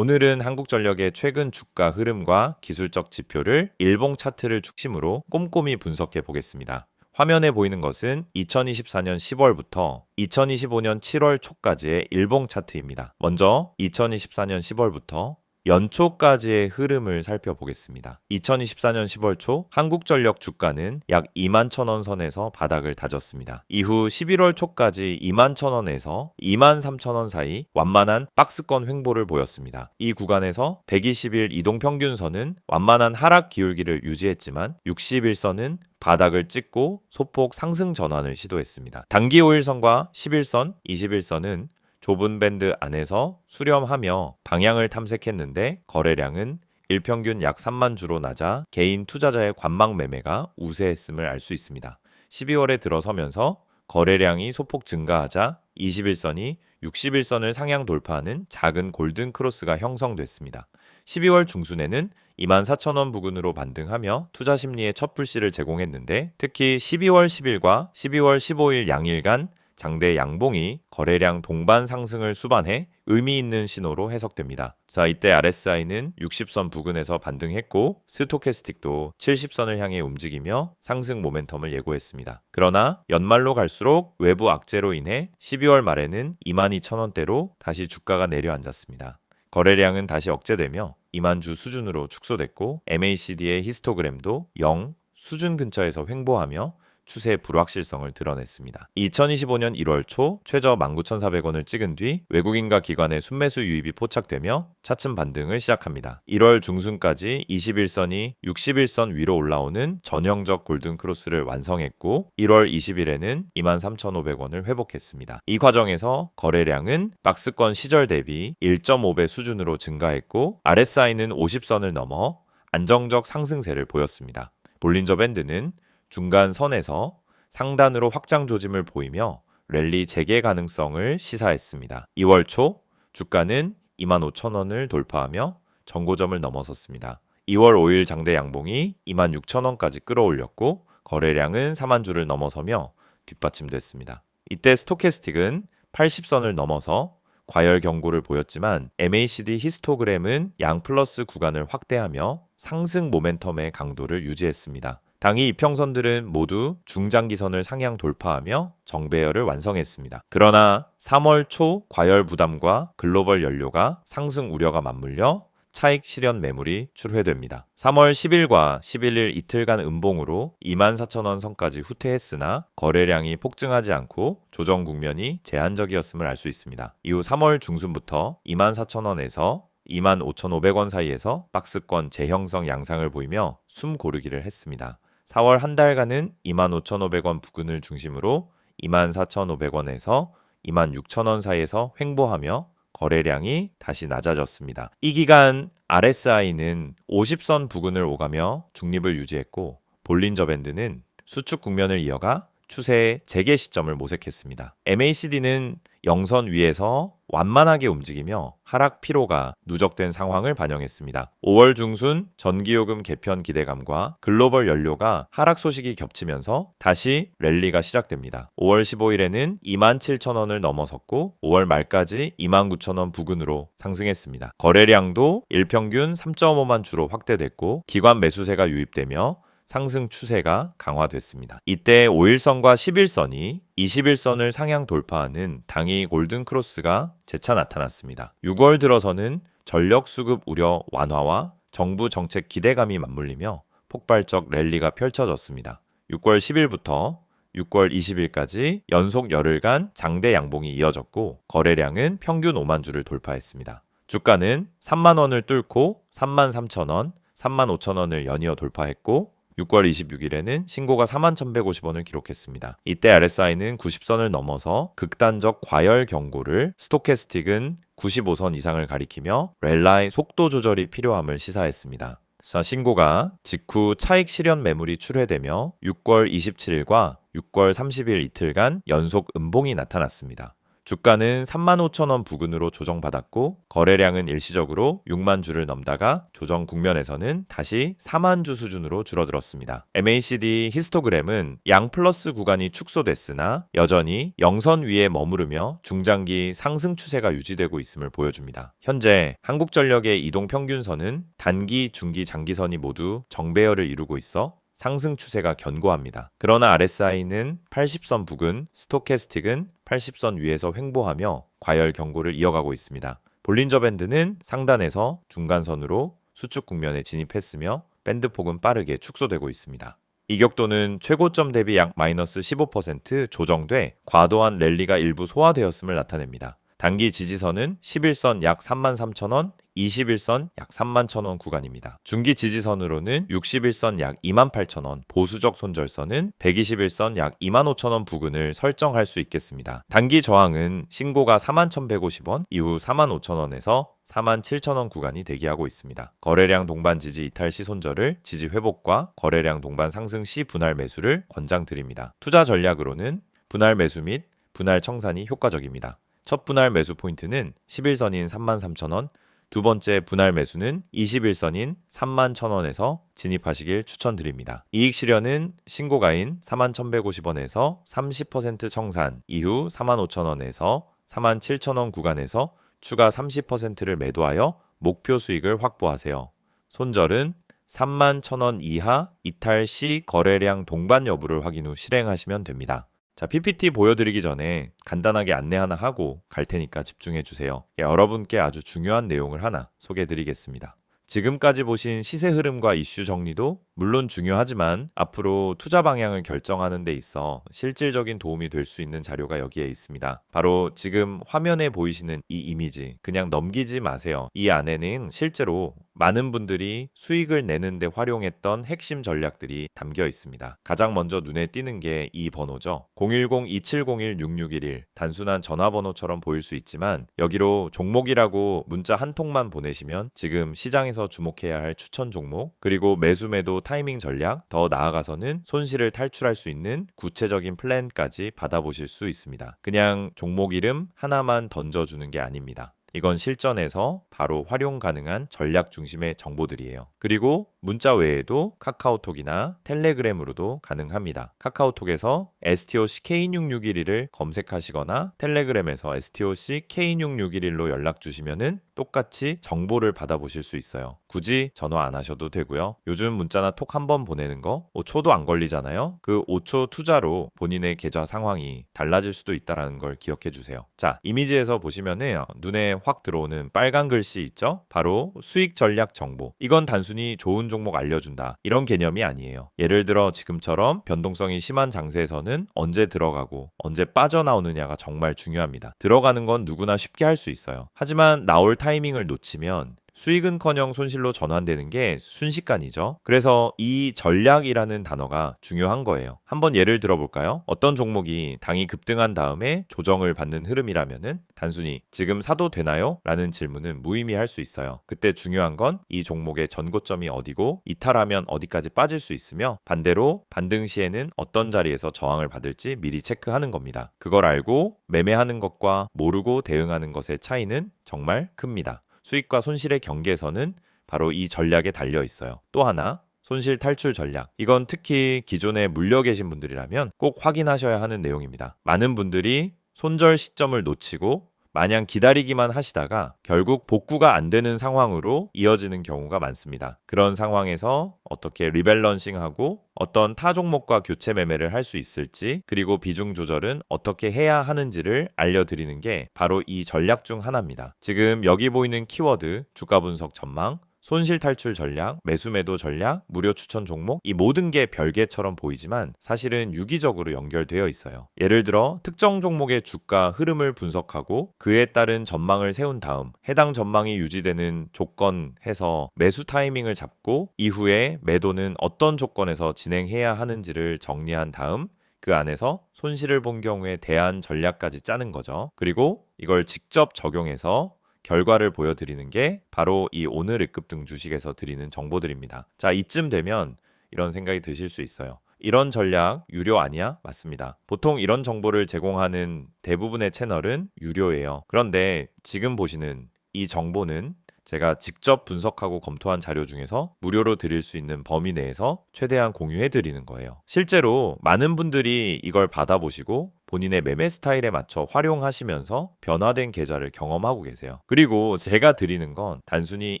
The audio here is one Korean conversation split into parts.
오늘은 한국전력의 최근 주가 흐름과 기술적 지표를 일봉 차트를 중심으로 꼼꼼히 분석해 보겠습니다. 화면에 보이는 것은 2024년 10월부터 2025년 7월 초까지의 일봉 차트입니다. 먼저 2024년 10월부터 연초까지의 흐름을 살펴보겠습니다. 2024년 10월 초 한국전력 주가는 약 21,000원 선에서 바닥을 다졌습니다. 이후 11월 초까지 21,000원에서 23,000원 사이 완만한 박스권 횡보를 보였습니다. 이 구간에서 120일 이동평균선은 완만한 하락 기울기를 유지했지만 60일선은 바닥을 찍고 소폭 상승 전환을 시도했습니다. 단기 5일선과 10일선, 21선은 좁은 밴드 안에서 수렴하며 방향을 탐색했는데 거래량은 일평균 약 3만 주로 낮아 개인 투자자의 관망 매매가 우세했음을 알 수 있습니다. 12월에 들어서면서 거래량이 소폭 증가하자 21선이 60일선을 상향 돌파하는 작은 골든 크로스가 형성됐습니다. 12월 중순에는 24,000원 부근으로 반등하며 투자 심리의 첫 불씨를 제공했는데 특히 12월 10일과 12월 15일 양일간 장대 양봉이 거래량 동반 상승을 수반해 의미 있는 신호로 해석됩니다. 자, 이때 RSI는 60선 부근에서 반등했고 스토캐스틱도 70선을 향해 움직이며 상승 모멘텀을 예고했습니다. 그러나 연말로 갈수록 외부 악재로 인해 12월 말에는 22,000원대로 다시 주가가 내려앉았습니다. 거래량은 다시 억제되며 2만 주 수준으로 축소됐고 MACD의 히스토그램도 0 수준 근처에서 횡보하며 추세의 불확실성을 드러냈습니다. 2025년 1월 초 최저 19,400원을 찍은 뒤 외국인과 기관의 순매수 유입이 포착되며 차츰 반등을 시작합니다. 1월 중순까지 21선이 61선 위로 올라오는 전형적 골든 크로스를 완성했고 1월 20일에는 23,500원을 회복했습니다. 이 과정에서 거래량은 박스권 시절 대비 1.5배 수준으로 증가했고 RSI는 50선을 넘어 안정적 상승세를 보였습니다. 볼린저 밴드는 중간 선에서 상단으로 확장 조짐을 보이며 랠리 재개 가능성을 시사했습니다. 2월 초 주가는 25,000원을 돌파하며 정고점을 넘어섰습니다. 2월 5일 장대 양봉이 26,000원까지 끌어올렸고 거래량은 4만 주를 넘어서며 뒷받침됐습니다. 이때 스토캐스틱은 80선을 넘어서 과열 경고를 보였지만 MACD 히스토그램은 양 플러스 구간을 확대하며 상승 모멘텀의 강도를 유지했습니다. 당일 이평선들은 모두 중장기선을 상향 돌파하며 정배열을 완성했습니다. 그러나 3월 초 과열 부담과 글로벌 연료가 상승 우려가 맞물려 차익 실현 매물이 출회됩니다. 3월 10일과 11일 이틀간 음봉으로 24,000원 선까지 후퇴했으나 거래량이 폭증하지 않고 조정 국면이 제한적이었음을 알 수 있습니다. 이후 3월 중순부터 24,000원에서 25,500원 사이에서 박스권 재형성 양상을 보이며 숨 고르기를 했습니다. 4월 한 달간은 25,500원 부근을 중심으로 24,500원에서 26,000원 사이에서 횡보하며 거래량이 다시 낮아졌습니다. 이 기간 RSI는 50선 부근을 오가며 중립을 유지했고 볼린저 밴드는 수축 국면을 이어가 추세의 재개 시점을 모색했습니다. MACD는 0선 위에서 완만하게 움직이며 하락 피로가 누적된 상황을 반영했습니다. 5월 중순 전기요금 개편 기대감과 글로벌 연료가 하락 소식이 겹치면서 다시 랠리가 시작됩니다. 5월 15일에는 27,000원을 넘어섰고 5월 말까지 29,000원 부근으로 상승했습니다. 거래량도 일평균 3.5만 주로 확대됐고 기관 매수세가 유입되며 상승 추세가 강화됐습니다. 이때 5일선과 11선이 21선을 상향 돌파하는 당일 골든 크로스가 재차 나타났습니다. 6월 들어서는 전력 수급 우려 완화와 정부 정책 기대감이 맞물리며 폭발적 랠리가 펼쳐졌습니다. 6월 10일부터 6월 20일까지 연속 열흘간 장대 양봉이 이어졌고 거래량은 평균 5만 주를 돌파했습니다. 주가는 3만 원을 뚫고 33,000원, 35,000원을 연이어 돌파했고 6월 26일에는 신고가 41,150원을 기록했습니다. 이때 RSI는 90선을 넘어서 극단적 과열 경고를 스토캐스틱은 95선 이상을 가리키며 랠라의 속도 조절이 필요함을 시사했습니다. 자, 신고가 직후 차익 실현 매물이 출회되며 6월 27일과 6월 30일 이틀간 연속 음봉이 나타났습니다. 주가는 35,000원 부근으로 조정받았고 거래량은 일시적으로 6만 주를 넘다가 조정 국면에서는 다시 4만 주 수준으로 줄어들었습니다. MACD 히스토그램은 양 플러스 구간이 축소됐으나 여전히 영선 위에 머무르며 중장기 상승 추세가 유지되고 있음을 보여줍니다. 현재 한국전력의 이동평균선은 단기, 중기, 장기선이 모두 정배열을 이루고 있어 상승 추세가 견고합니다. 그러나 RSI는 80선 부근, 스토캐스틱은 80선 위에서 횡보하며 과열 경고를 이어가고 있습니다. 볼린저 밴드는 상단에서 중간선으로 수축 국면에 진입했으며 밴드폭은 빠르게 축소되고 있습니다. 이격도는 최고점 대비 약 마이너스 15% 조정돼 과도한 랠리가 일부 소화되었음을 나타냅니다. 단기 지지선은 11선 약 33,000원, 21선 약 31,000원 구간입니다. 중기 지지선으로는 61선 약 28,000원, 보수적 손절선은 121선 약 25,000원 부근을 설정할 수 있겠습니다. 단기 저항은 신고가 41,150원, 이후 45,000원에서 47,000원 구간이 대기하고 있습니다. 거래량 동반 지지 이탈 시 손절을, 지지 회복과 거래량 동반 상승 시 분할 매수를 권장드립니다. 투자 전략으로는 분할 매수 및 분할 청산이 효과적입니다. 첫 분할 매수 포인트는 11선인 33,000원, 두 번째 분할 매수는 21선인 31,000원에서 진입하시길 추천드립니다. 이익 실현은 신고가인 41,150원에서 30% 청산, 이후 45,000원에서 47,000원 구간에서 추가 30%를 매도하여 목표 수익을 확보하세요. 손절은 31,000원 이하 이탈 시 거래량 동반 여부를 확인 후 실행하시면 됩니다. 자, PPT 보여드리기 전에 간단하게 안내 하나 하고 갈 테니까 집중해 주세요. 여러분께 아주 중요한 내용을 하나 소개해 드리겠습니다. 지금까지 보신 시세 흐름과 이슈 정리도 물론 중요하지만 앞으로 투자 방향을 결정하는 데 있어 실질적인 도움이 될 수 있는 자료가 여기에 있습니다. 바로 지금 화면에 보이시는 이 이미지, 그냥 넘기지 마세요. 이 안에는 실제로 많은 분들이 수익을 내는데 활용했던 핵심 전략들이 담겨 있습니다. 가장 먼저 눈에 띄는 게 이 번호죠. 010-2701-6611 단순한 전화번호처럼 보일 수 있지만 여기로 종목이라고 문자 한 통만 보내시면 지금 시장에서 주목해야 할 추천 종목, 그리고 매수 매도 타이밍 전략, 더 나아가서는 손실을 탈출할 수 있는 구체적인 플랜까지 받아보실 수 있습니다. 그냥 종목 이름 하나만 던져주는 게 아닙니다. 이건 실전에서 바로 활용 가능한 전략 중심의 정보들이에요. 그리고 문자 외에도 카카오톡이나 텔레그램으로도 가능합니다. 카카오톡에서 STOC K6611을 검색하시거나 텔레그램에서 STOC K6611로 연락 주시면은 똑같이 정보를 받아보실 수 있어요. 굳이 전화 안 하셔도 되고요. 요즘 문자나 톡 한 번 보내는 거 5초도 안 걸리잖아요. 그 5초 투자로 본인의 계좌 상황이 달라질 수도 있다는 걸 기억해 주세요. 자, 이미지에서 보시면은 눈에 확 들어오는 빨간 글씨 있죠? 바로 수익 전략 정보. 이건 단순히 좋은 종목 알려준다, 이런 개념이 아니에요. 예를 들어 지금처럼 변동성이 심한 장세에서는 언제 들어가고 언제 빠져나오느냐가 정말 중요합니다. 들어가는 건 누구나 쉽게 할 수 있어요. 하지만 나올 타이밍을 놓치면 수익은커녕 손실로 전환되는 게 순식간이죠. 그래서 이 전략이라는 단어가 중요한 거예요. 한번 예를 들어볼까요? 어떤 종목이 당이 급등한 다음에 조정을 받는 흐름이라면은 단순히 지금 사도 되나요? 라는 질문은 무의미할 수 있어요. 그때 중요한 건 이 종목의 전고점이 어디고 이탈하면 어디까지 빠질 수 있으며 반대로 반등 시에는 어떤 자리에서 저항을 받을지 미리 체크하는 겁니다. 그걸 알고 매매하는 것과 모르고 대응하는 것의 차이는 정말 큽니다. 수익과 손실의 경계선은 바로 이 전략에 달려 있어요. 또 하나, 손실 탈출 전략. 이건 특히 기존에 물려 계신 분들이라면 꼭 확인하셔야 하는 내용입니다. 많은 분들이 손절 시점을 놓치고 마냥 기다리기만 하시다가 결국 복구가 안 되는 상황으로 이어지는 경우가 많습니다. 그런 상황에서 어떻게 리밸런싱하고 어떤 타 종목과 교체 매매를 할 수 있을지, 그리고 비중 조절은 어떻게 해야 하는지를 알려드리는 게 바로 이 전략 중 하나입니다. 지금 여기 보이는 키워드, 주가 분석 전망, 손실 탈출 전략, 매수 매도 전략, 무료 추천 종목, 이 모든 게 별개처럼 보이지만 사실은 유기적으로 연결되어 있어요. 예를 들어 특정 종목의 주가 흐름을 분석하고 그에 따른 전망을 세운 다음 해당 전망이 유지되는 조건 해서 매수 타이밍을 잡고 이후에 매도는 어떤 조건에서 진행해야 하는지를 정리한 다음 그 안에서 손실을 본 경우에 대한 전략까지 짜는 거죠. 그리고 이걸 직접 적용해서 결과를 보여드리는 게 바로 이 오늘 입급 등 주식에서 드리는 정보들입니다. 자, 이쯤 되면 이런 생각이 드실 수 있어요. 이런 전략 유료 아니야? 맞습니다. 보통 이런 정보를 제공하는 대부분의 채널은 유료예요. 그런데 지금 보시는 이 정보는 제가 직접 분석하고 검토한 자료 중에서 무료로 드릴 수 있는 범위 내에서 최대한 공유해 드리는 거예요. 실제로 많은 분들이 이걸 받아보시고 본인의 매매 스타일에 맞춰 활용하시면서 변화된 계좌를 경험하고 계세요. 그리고 제가 드리는 건 단순히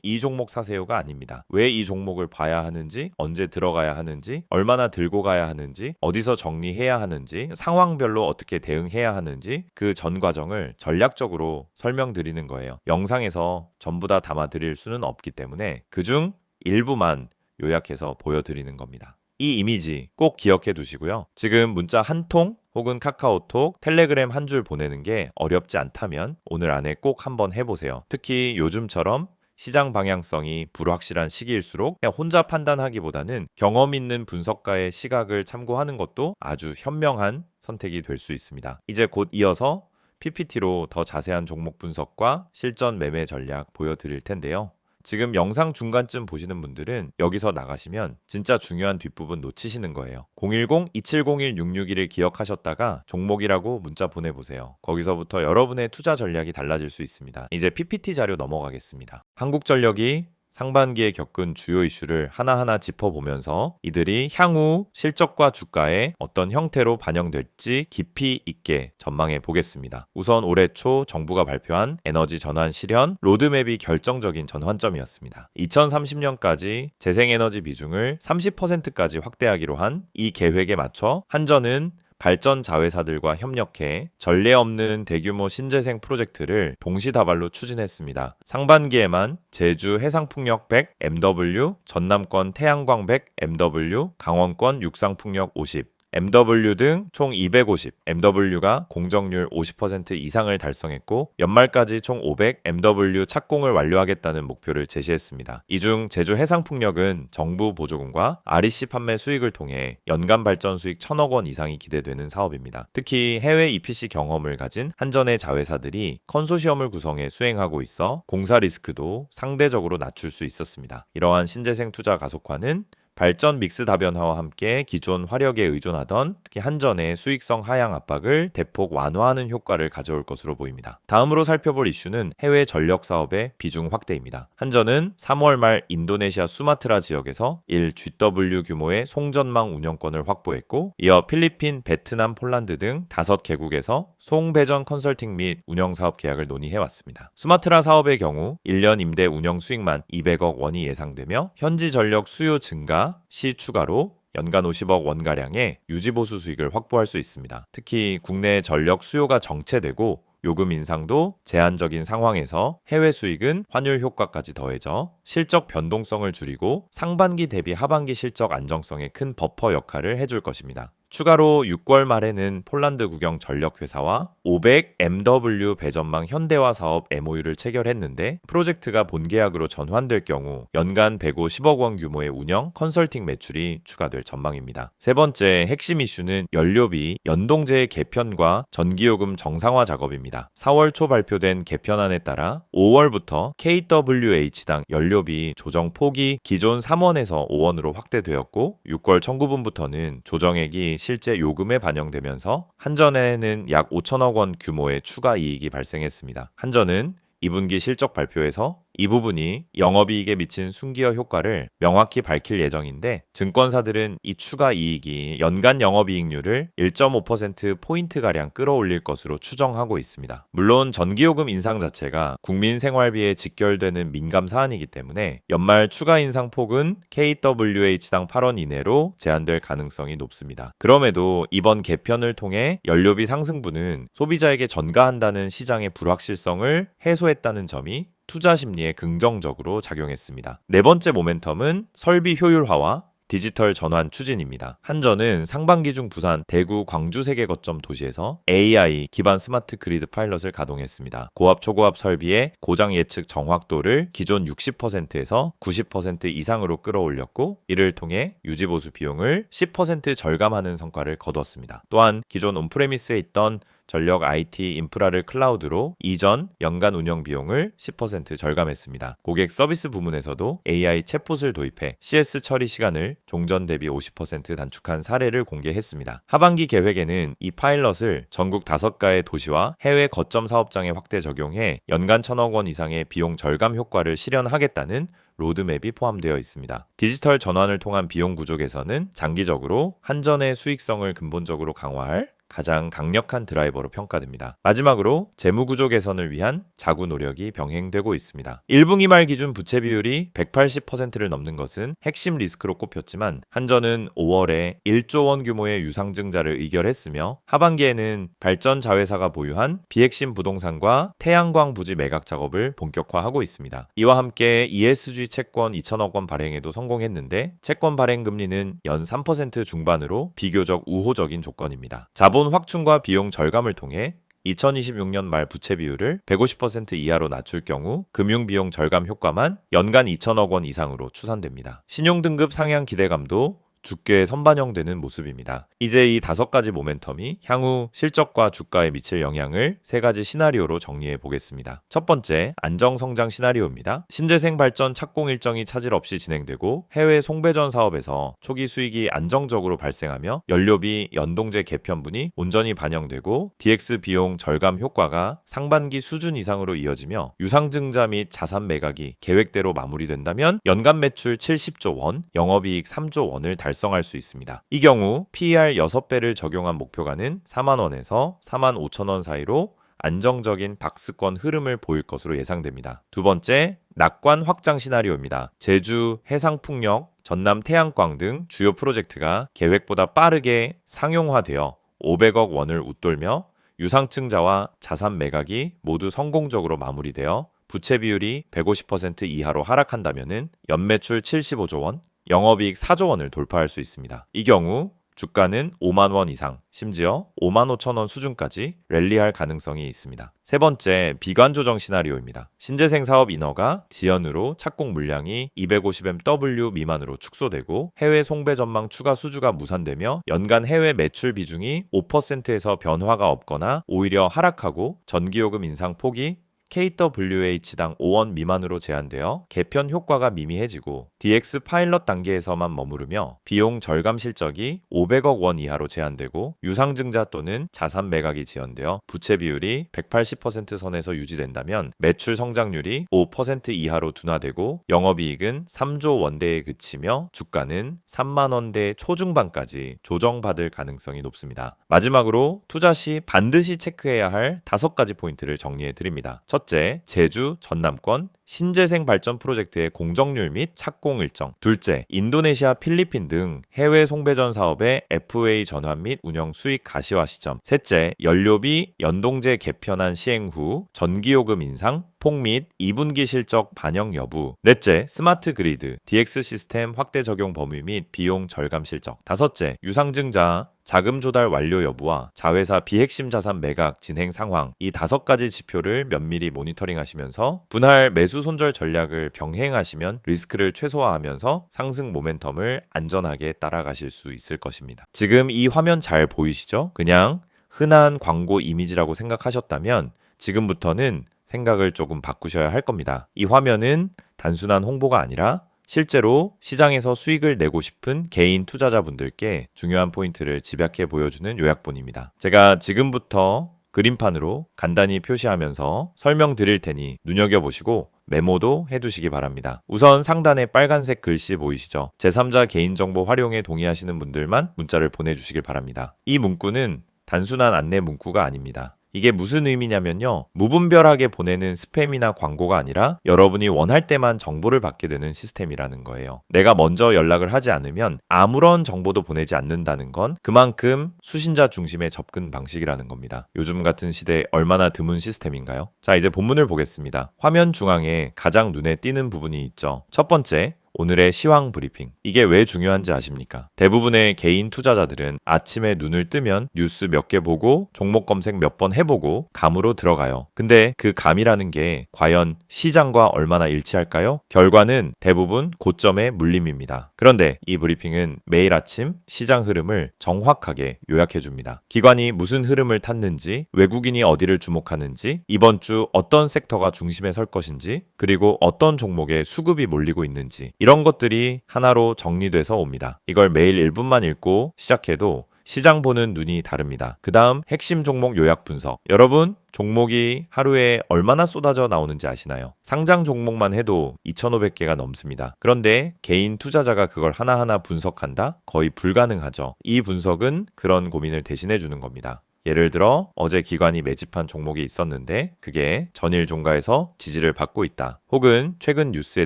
이 종목 사세요가 아닙니다. 왜 이 종목을 봐야 하는지, 언제 들어가야 하는지, 얼마나 들고 가야 하는지, 어디서 정리해야 하는지, 상황별로 어떻게 대응해야 하는지 그 전 과정을 전략적으로 설명드리는 거예요. 영상에서 전부 다 담아드릴 수는 없기 때문에 그중 일부만 요약해서 보여드리는 겁니다. 이 이미지 꼭 기억해 두시고요. 지금 문자 한 통 혹은 카카오톡, 텔레그램 한 줄 보내는 게 어렵지 않다면 오늘 안에 꼭 한번 해보세요. 특히 요즘처럼 시장 방향성이 불확실한 시기일수록 그냥 혼자 판단하기보다는 경험 있는 분석가의 시각을 참고하는 것도 아주 현명한 선택이 될 수 있습니다. 이제 곧 이어서 PPT로 더 자세한 종목 분석과 실전 매매 전략 보여드릴 텐데요. 지금 영상 중간쯤 보시는 분들은 여기서 나가시면 진짜 중요한 뒷부분 놓치시는 거예요. 010-2701-661을 기억하셨다가 종목이라고 문자 보내보세요. 거기서부터 여러분의 투자 전략이 달라질 수 있습니다. 이제 PPT 자료 넘어가겠습니다. 한국전력이 상반기에 겪은 주요 이슈를 하나하나 짚어보면서 이들이 향후 실적과 주가에 어떤 형태로 반영될지 깊이 있게 전망해 보겠습니다. 우선 올해 초 정부가 발표한 에너지 전환 실현 로드맵이 결정적인 전환점이었습니다. 2030년까지 재생에너지 비중을 30%까지 확대하기로 한 이 계획에 맞춰 한전은 발전 자회사들과 협력해 전례 없는 대규모 신재생 프로젝트를 동시다발로 추진했습니다. 상반기에만 제주 해상풍력 100 MW, 전남권 태양광 100 MW, 강원권 육상풍력 50, MW 등 총 250, MW가 공정률 50% 이상을 달성했고 연말까지 총 500 MW 착공을 완료하겠다는 목표를 제시했습니다. 이 중 제주 해상풍력은 정부 보조금과 REC 판매 수익을 통해 연간 발전 수익 1,000억 원 이상이 기대되는 사업입니다. 특히 해외 EPC 경험을 가진 한전의 자회사들이 컨소시엄을 구성해 수행하고 있어 공사 리스크도 상대적으로 낮출 수 있었습니다. 이러한 신재생 투자 가속화는 발전 믹스 다변화와 함께 기존 화력에 의존하던 특히 한전의 수익성 하향 압박을 대폭 완화하는 효과를 가져올 것으로 보입니다. 다음으로 살펴볼 이슈는 해외 전력 사업의 비중 확대입니다. 한전은 3월 말 인도네시아 수마트라 지역에서 1GW 규모의 송전망 운영권을 확보했고 이어 필리핀, 베트남, 폴란드 등 5개국에서 송배전 컨설팅 및 운영 사업 계약을 논의해왔습니다. 수마트라 사업의 경우 1년 임대 운영 수익만 200억 원이 예상되며 현지 전력 수요 증가 시 추가로 연간 50억 원가량의 유지보수 수익을 확보할 수 있습니다. 특히 국내 전력 수요가 정체되고 요금 인상도 제한적인 상황에서 해외 수익은 환율 효과까지 더해져 실적 변동성을 줄이고 상반기 대비 하반기 실적 안정성에 큰 버퍼 역할을 해줄 것입니다. 추가로 6월 말에는 폴란드 국영 전력회사와 500 MW 배전망 현대화 사업 MOU를 체결했는데 프로젝트가 본계약으로 전환될 경우 연간 150억 원 규모의 운영, 컨설팅 매출이 추가될 전망입니다. 세 번째 핵심 이슈는 연료비 연동제의 개편과 전기요금 정상화 작업입니다. 4월 초 발표된 개편안에 따라 5월부터 kWh당 연료비 조정 폭이 기존 3원에서 5원으로 확대되었고 6월 청구분부터는 조정액이 실제 요금에 반영되면서 한전에는 약 5천억 원 규모의 추가 이익이 발생했습니다. 한전은 2분기 실적 발표에서 이 부분이 영업이익에 미친 순기여 효과를 명확히 밝힐 예정인데 증권사들은 이 추가 이익이 연간 영업이익률을 1.5%포인트가량 끌어올릴 것으로 추정하고 있습니다. 물론 전기요금 인상 자체가 국민 생활비에 직결되는 민감 사안이기 때문에 연말 추가 인상 폭은 kWh당 8원 이내로 제한될 가능성이 높습니다. 그럼에도 이번 개편을 통해 연료비 상승분은 소비자에게 전가한다는 시장의 불확실성을 해소했다는 점이 투자 심리에 긍정적으로 작용했습니다. 네 번째 모멘텀은 설비 효율화와 디지털 전환 추진입니다. 한전은 상반기 중 부산, 대구, 광주 세계 거점 도시에서 AI 기반 스마트 그리드 파일럿을 가동했습니다. 고압, 초고압 설비의 고장 예측 정확도를 기존 60%에서 90% 이상으로 끌어올렸고 이를 통해 유지보수 비용을 10% 절감하는 성과를 거두었습니다. 또한 기존 온프레미스에 있던 전력 IT 인프라를 클라우드로 이전 연간 운영 비용을 10% 절감했습니다. 고객 서비스 부문에서도 AI 챗봇을 도입해 CS 처리 시간을 종전 대비 50% 단축한 사례를 공개했습니다. 하반기 계획에는 이 파일럿을 전국 5가의 도시와 해외 거점 사업장에 확대 적용해 연간 1,000억 원 이상의 비용 절감 효과를 실현하겠다는 로드맵이 포함되어 있습니다. 디지털 전환을 통한 비용 구조 개선은 장기적으로 한전의 수익성을 근본적으로 강화할 가장 강력한 드라이버로 평가됩니다. 마지막으로 재무구조 개선을 위한 자구 노력이 병행되고 있습니다. 1분기 말 기준 부채 비율이 180%를 넘는 것은 핵심 리스크로 꼽혔지만 한전은 5월에 1조 원 규모의 유상증자를 의결했으며 하반기에는 발전 자회사가 보유한 비핵심 부동산과 태양광 부지 매각 작업을 본격화하고 있습니다. 이와 함께 ESG 채권 2,000억 원 발행에도 성공했는데 채권 발행 금리는 연 3% 중반으로 비교적 우호적인 조건입니다. 자본 확충과 비용 절감을 통해 2026년 말 부채 비율을 150% 이하로 낮출 경우 금융비용 절감 효과만 연간 2,000억 원 이상으로 추산됩니다. 신용등급 상향 기대감도 주가에 선반영되는 모습입니다. 이제 이 5가지 모멘텀이 향후 실적과 주가에 미칠 영향을 3가지 시나리오로 정리해 보겠습니다. 첫 번째, 안정성장 시나리오입니다. 신재생 발전 착공 일정이 차질 없이 진행되고 해외 송배전 사업에서 초기 수익이 안정적으로 발생하며 연료비, 연동제 개편분이 온전히 반영되고 DX 비용 절감 효과가 상반기 수준 이상으로 이어지며 유상증자 및 자산 매각이 계획대로 마무리된다면 연간 매출 70조 원, 영업이익 3조 원을 달성할 수 있습니다. 이 경우 PER 6배를 적용한 목표가는 4만 원에서 4만 5천 원 사이로 안정적인 박스권 흐름을 보일 것으로 예상됩니다. 두 번째, 낙관 확장 시나리오입니다. 제주, 해상풍력, 전남 태양광 등 주요 프로젝트가 계획보다 빠르게 상용화되어 500억 원을 웃돌며 유상증자와 자산 매각이 모두 성공적으로 마무리되어 부채 비율이 150% 이하로 하락한다면 연매출 75조 원, 영업이익 4조 원을 돌파할 수 있습니다. 이 경우 주가는 5만 원 이상, 심지어 5만 5천 원 수준까지 랠리할 가능성이 있습니다. 세 번째, 비관 조정 시나리오입니다. 신재생 사업 인허가, 지연으로 착공 물량이 250MW 미만으로 축소되고 해외 송배 전망 추가 수주가 무산되며 연간 해외 매출 비중이 5%에서 변화가 없거나 오히려 하락하고 전기요금 인상 폭이 kWh당 5원 미만으로 제한되어 개편 효과가 미미해지고 DX 파일럿 단계에서만 머무르며 비용 절감 실적이 500억 원 이하로 제한되고 유상증자 또는 자산 매각이 지연되어 부채 비율이 180% 선에서 유지된다면 매출 성장률이 5% 이하로 둔화되고 영업이익은 3조 원대에 그치며 주가는 3만 원대 초중반까지 조정받을 가능성이 높습니다. 마지막으로 투자 시 반드시 체크해야 할 5가지 포인트를 정리해 드립니다. 첫째, 제주, 전남권 신재생 발전 프로젝트의 공정률 및 착공 일정. 둘째, 인도네시아, 필리핀 등 해외 송배전 사업의 FA 전환 및 운영 수익 가시화 시점. 셋째, 연료비 연동제 개편안 시행 후 전기요금 인상, 폭 및 2분기 실적 반영 여부. 넷째, 스마트 그리드, DX 시스템 확대 적용 범위 및 비용 절감 실적. 다섯째, 유상증자, 자금 조달 완료 여부와 자회사 비핵심 자산 매각 진행 상황. 이 5가지 지표를 면밀히 모니터링 하시면서 분할 매수 손절 전략을 병행하시면 리스크를 최소화하면서 상승 모멘텀을 안전하게 따라가실 수 있을 것입니다. 지금 이 화면 잘 보이시죠? 그냥 흔한 광고 이미지라고 생각하셨다면 지금부터는 생각을 조금 바꾸셔야 할 겁니다. 이 화면은 단순한 홍보가 아니라 실제로 시장에서 수익을 내고 싶은 개인 투자자분들께 중요한 포인트를 집약해 보여주는 요약본입니다. 제가 지금부터 그림판으로 간단히 표시하면서 설명드릴 테니 눈여겨보시고 메모도 해두시기 바랍니다. 우선 상단에 빨간색 글씨 보이시죠? 제3자 개인정보 활용에 동의하시는 분들만 문자를 보내주시길 바랍니다. 이 문구는 단순한 안내 문구가 아닙니다. 이게 무슨 의미냐면요. 무분별하게 보내는 스팸이나 광고가 아니라 여러분이 원할 때만 정보를 받게 되는 시스템이라는 거예요. 내가 먼저 연락을 하지 않으면 아무런 정보도 보내지 않는다는 건 그만큼 수신자 중심의 접근 방식이라는 겁니다. 요즘 같은 시대에 얼마나 드문 시스템인가요? 자, 이제 본문을 보겠습니다. 화면 중앙에 가장 눈에 띄는 부분이 있죠. 첫 번째, 오늘의 시황 브리핑. 이게 왜 중요한지 아십니까? 대부분의 개인 투자자들은 아침에 눈을 뜨면 뉴스 몇 개 보고 종목 검색 몇 번 해보고 감으로 들어가요. 근데 그 감이라는 게 과연 시장과 얼마나 일치할까요? 결과는 대부분 고점의 물림입니다. 그런데 이 브리핑은 매일 아침 시장 흐름을 정확하게 요약해줍니다. 기관이 무슨 흐름을 탔는지, 외국인이 어디를 주목하는지, 이번 주 어떤 섹터가 중심에 설 것인지, 그리고 어떤 종목에 수급이 몰리고 있는지, 이런 것들이 하나로 정리돼서 옵니다. 이걸 매일 1분만 읽고 시작해도 시장 보는 눈이 다릅니다. 그 다음 핵심 종목 요약 분석. 여러분, 종목이 하루에 얼마나 쏟아져 나오는지 아시나요? 상장 종목만 해도 2,500개가 넘습니다. 그런데 개인 투자자가 그걸 하나하나 분석한다? 거의 불가능하죠. 이 분석은 그런 고민을 대신해 주는 겁니다. 예를 들어 어제 기관이 매집한 종목이 있었는데 그게 전일 종가에서 지지를 받고 있다. 혹은 최근 뉴스에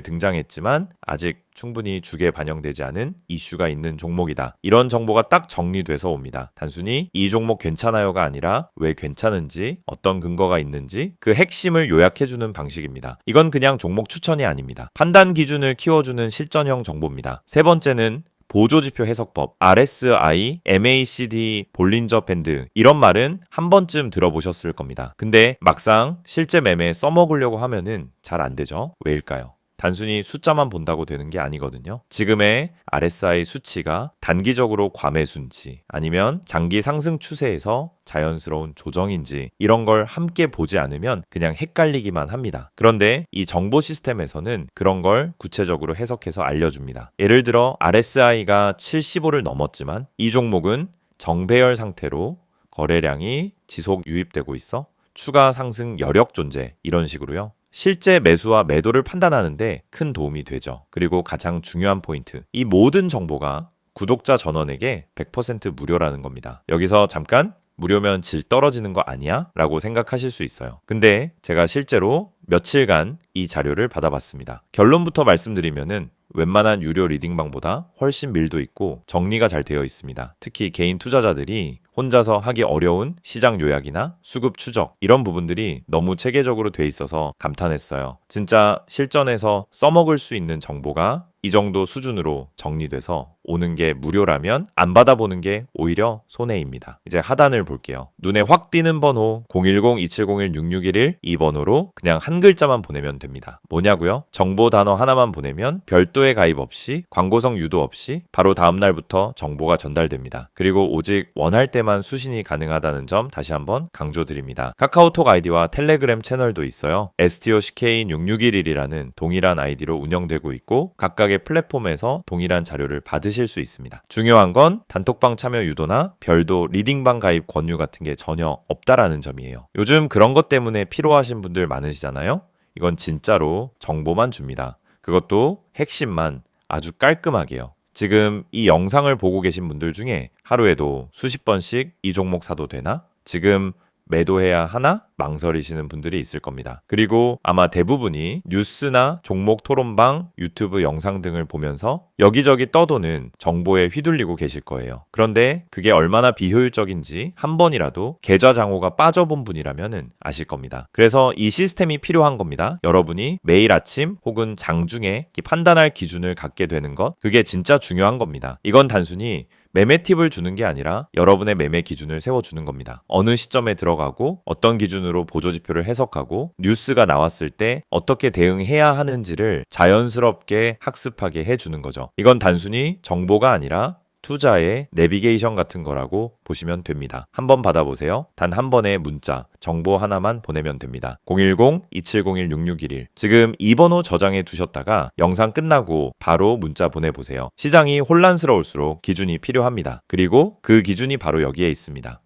등장했지만 아직 충분히 주가에 반영되지 않은 이슈가 있는 종목이다. 이런 정보가 딱 정리돼서 옵니다. 단순히 이 종목 괜찮아요가 아니라 왜 괜찮은지, 어떤 근거가 있는지 그 핵심을 요약해주는 방식입니다. 이건 그냥 종목 추천이 아닙니다. 판단 기준을 키워주는 실전형 정보입니다. 세 번째는 보조지표 해석법, RSI, MACD, 볼린저 밴드 이런 말은 한 번쯤 들어보셨을 겁니다. 근데 막상 실제 매매에 써먹으려고 하면은 잘 안 되죠. 왜일까요? 단순히 숫자만 본다고 되는 게 아니거든요. 지금의 RSI 수치가 단기적으로 과매수인지 아니면 장기 상승 추세에서 자연스러운 조정인지 이런 걸 함께 보지 않으면 그냥 헷갈리기만 합니다. 그런데 이 정보 시스템에서는 그런 걸 구체적으로 해석해서 알려줍니다. 예를 들어 RSI가 75를 넘었지만 이 종목은 정배열 상태로 거래량이 지속 유입되고 있어 추가 상승 여력 존재 이런 식으로요. 실제 매수와 매도를 판단하는데 큰 도움이 되죠. 그리고 가장 중요한 포인트. 이 모든 정보가 구독자 전원에게 100% 무료라는 겁니다. 여기서 잠깐 무료면 질 떨어지는 거 아니야? 라고 생각하실 수 있어요. 근데 제가 실제로 며칠간 이 자료를 받아봤습니다. 결론부터 말씀드리면은 웬만한 유료 리딩방보다 훨씬 밀도 있고 정리가 잘 되어 있습니다. 특히 개인 투자자들이 혼자서 하기 어려운 시장 요약이나 수급 추적 이런 부분들이 너무 체계적으로 돼 있어서 감탄했어요. 진짜 실전에서 써먹을 수 있는 정보가 이 정도 수준으로 정리돼서 오는 게 무료라면 안 받아보는 게 오히려 손해입니다. 이제 하단을 볼게요. 눈에 확 띄는 번호 010-2701-6611 이 번호로 그냥 한 글자만 보내면 됩니다. 뭐냐고요? 정보 단어 하나만 보내면 별도의 가입 없이 광고성 유도 없이 바로 다음날부터 정보가 전달됩니다. 그리고 오직 원할 때만 수신이 가능하다는 점 다시 한번 강조드립니다. 카카오톡 아이디와 텔레그램 채널도 있어요. STOCK6611이라는 동일한 아이디로 운영되고 있고 각각의 플랫폼에서 동일한 자료를 받으실 수 있습니다. 중요한 건 단톡방 참여 유도나 별도 리딩방 가입 권유 같은 게 전혀 없다라는 점이에요. 요즘 그런 것 때문에 피로하신 분들 많으시잖아요. 이건 진짜로 정보만 줍니다. 그것도 핵심만 아주 깔끔하게요. 지금 이 영상을 보고 계신 분들 중에 하루에도 수십 번씩 이 종목 사도 되나? 지금 매도해야 하나? 망설이시는 분들이 있을 겁니다. 그리고 아마 대부분이 뉴스나 종목 토론방, 유튜브 영상 등을 보면서 여기저기 떠도는 정보에 휘둘리고 계실 거예요. 그런데 그게 얼마나 비효율적인지 한 번이라도 계좌장호가 빠져본 분이라면 아실 겁니다. 그래서 이 시스템이 필요한 겁니다. 여러분이 매일 아침 혹은 장중에 판단할 기준을 갖게 되는 것, 그게 진짜 중요한 겁니다. 이건 단순히 매매 팁을 주는 게 아니라 여러분의 매매 기준을 세워주는 겁니다. 어느 시점에 들어가고 어떤 기준으로 보조지표를 해석하고 뉴스가 나왔을 때 어떻게 대응해야 하는지를 자연스럽게 학습하게 해주는 거죠. 이건 단순히 정보가 아니라 투자의 내비게이션 같은 거라고 보시면 됩니다. 한번 받아보세요. 단 한 번의 문자, 정보 하나만 보내면 됩니다. 010-2701-6611 지금 이 번호 저장해 두셨다가 영상 끝나고 바로 문자 보내보세요. 시장이 혼란스러울수록 기준이 필요합니다. 그리고 그 기준이 바로 여기에 있습니다.